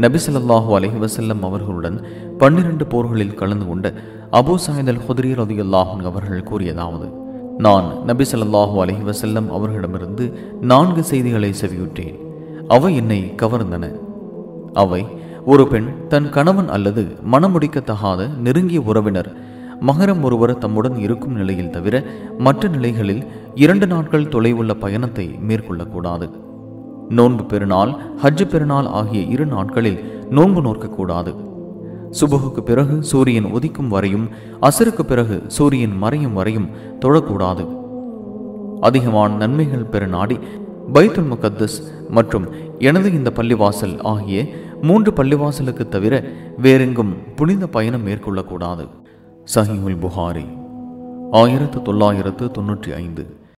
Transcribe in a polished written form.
நபி ஸல்லல்லாஹு அலைஹி வஸல்லம் அவர்களுடன் 12 போர்களில் கலந்து கொண்ட அபூ ஸஈத் அல்-குத்ரி ரலியல்லாஹு அன்ஹு அவர்கள் கூறியதாவது, நான் நபி ஸல்லல்லாஹு அலைஹி வஸல்லம் அவர்களிடமிருந்து 4 செய்திகளை செவியுற்றேன். அவை என்னை கவர்ந்தன. அவை: ஒரு பெண் தன் கணவன் அல்லது மணமுடிக்கத்தகாத நெருங்கிய உறவினர் மகரம் ஒருவர் தம்முடன் இருக்கும் நிலையில் தவிர மற்ற நிலைகளில் 2 நாட்கள் தொலைவுள்ள பயணத்தை மேற்கொள்ளக்கூடாது. நோன்பு பெருநாள், ஹஜ் பெருநாள் ஆகிய 2 நாட்களில் நோன்பு நோக்கக்கூடாது. சுபஹுக்கு பிறகு சூரியன் உதிக்கும் வரையும், அசருக்கு பிறகு சூரியன் மறையும் வரையும் தொழக்கூடாது. அதிகமான நன்மைகள் பெற நாடி பைத்துல் முகத்தஸ் மற்றும் எனது இந்த பள்ளிவாசல் ஆகிய 3 பள்ளிவாசலுக்கு தவிர வேறெங்கும் புனித பயணம் மேற்கொள்ளக்கூடாது. சஹீஹுல் புகாரி 1995.